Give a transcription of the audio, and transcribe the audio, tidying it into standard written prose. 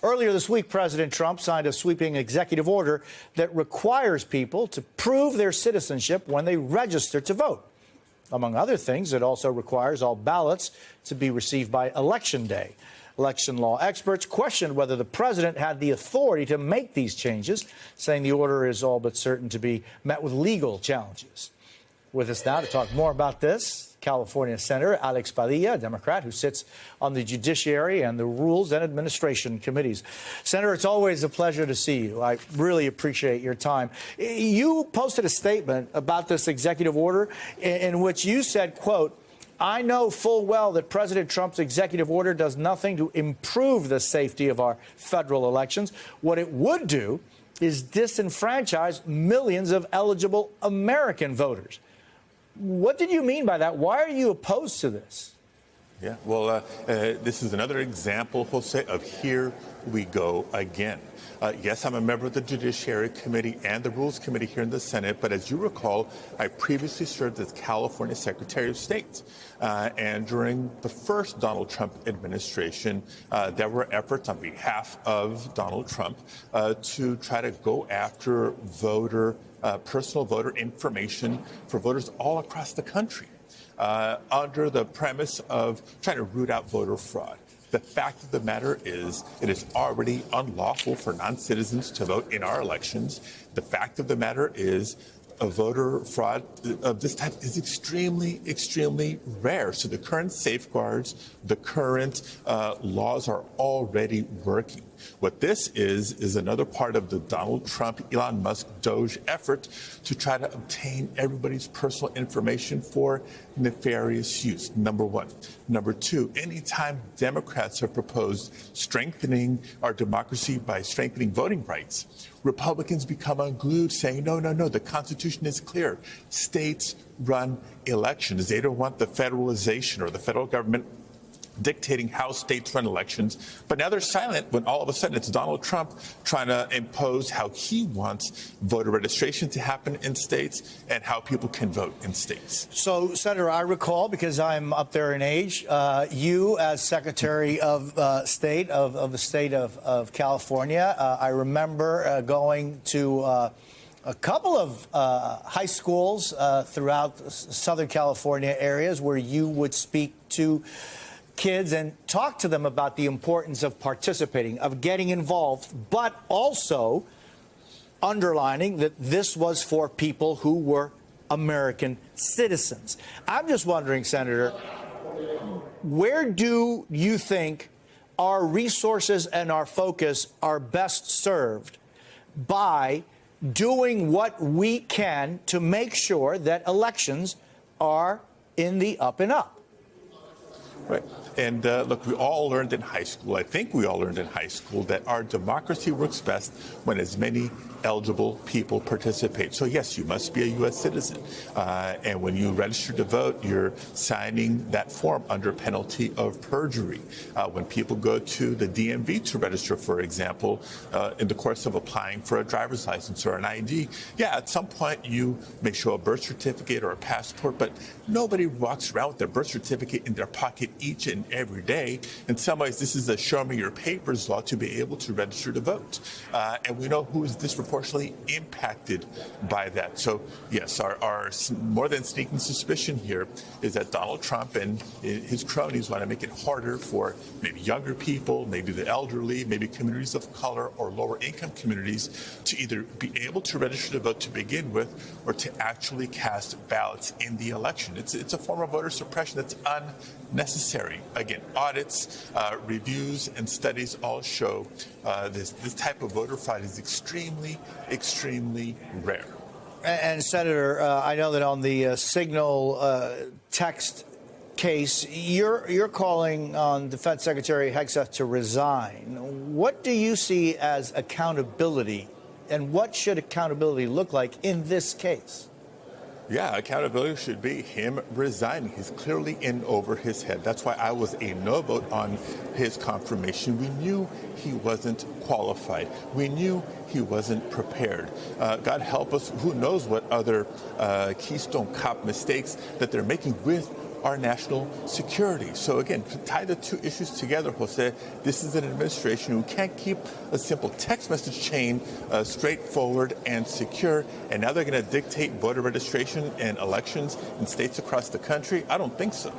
Earlier this week, President Trump signed a sweeping executive order that requires people to prove their citizenship when they register to vote. Among other things, it also requires all ballots to be received by Election Day. Election law experts questioned whether the president had the authority to make these changes, saying the order is all but certain to be met with legal challenges. With us now to talk more about this, California Senator Alex Padilla, a Democrat who sits on the Judiciary and the Rules and Administration Committees. Senator, it's always a pleasure to see you. I really appreciate your time. You posted a statement about this executive order in which you said, quote, "I know full well that President Trump's executive order does nothing to improve the safety of our federal elections. What it would do is disenfranchise millions of eligible American voters." What did you mean by that? Why are you opposed to this? Yeah, well, this is another example, Jose, of here we go again. Yes, I'm a member of the Judiciary Committee and the Rules Committee here in the Senate, but as you recall, I previously served as California Secretary of State. And during the first Donald Trump administration, there were efforts on behalf of Donald Trump to try to go after personal voter information for voters all across the country under the premise of trying to root out voter fraud. The fact of the matter is it is already unlawful for non-citizens to vote in our elections. The fact of the matter is voter fraud of this type is extremely, extremely rare. So the current safeguards, the current laws are already working. What this is another part of the Donald Trump, Elon Musk, Doge effort to try to obtain everybody's personal information for nefarious use, number one. Number two, anytime Democrats have proposed strengthening our democracy by strengthening voting rights, Republicans become unglued saying, no, the Constitution is clear. States run elections. They don't want the federalization or the federal government dictating how states run elections. But now they're silent when all of a sudden it's Donald Trump trying to impose how he wants voter registration to happen in states and how people can vote in states. So, Senator, I recall, because I'm up there in age, you as Secretary of State of the state of California, I remember going to a couple of high schools throughout Southern California areas where you would speak to kids and talk to them about the importance of participating, of getting involved, but also underlining that this was for people who were American citizens. I'm just wondering, Senator, where do you think our resources and our focus are best served by doing what we can to make sure that elections are in the up and up? Right. And look, we all learned in high school, I think we all learned in high school, that our democracy works best when as many eligible people participate. So, yes, you must be a U.S. citizen. And when you register to vote, you're signing that form under penalty of perjury. When people go to the DMV to register, for example, in the course of applying for a driver's license or an ID, yeah, at some point you may show a birth certificate or a passport, but nobody walks around with their birth certificate in their pocket each and every day. In some ways, this is a show me your papers law to be able to register to vote. And we know who is disproportionately impacted by that. So, yes, our more than sneaking suspicion here is that Donald Trump and his cronies want to make it harder for maybe younger people, maybe the elderly, maybe communities of color or lower income communities to either be able to register to vote to begin with or to actually cast ballots in the election. It's a form of voter suppression that's unnecessary. Again, audits, reviews, and studies all show this type of voter fraud is extremely, extremely rare. And Senator, I know that on the Signal text case, you're calling on Defense Secretary Hegseth to resign. What do you see as accountability, and what should accountability look like in this case? Yeah, accountability should be him resigning. He's clearly in over his head. That's why I was a no vote on his confirmation. We knew he wasn't qualified. We knew he wasn't prepared. God help us, who knows what other Keystone Cop mistakes that they're making with our national security. So again, to tie the two issues together, Jose, this is an administration who can't keep a simple text message chain straightforward and secure, and now they're going to dictate voter registration and elections in states across the country. I don't think so.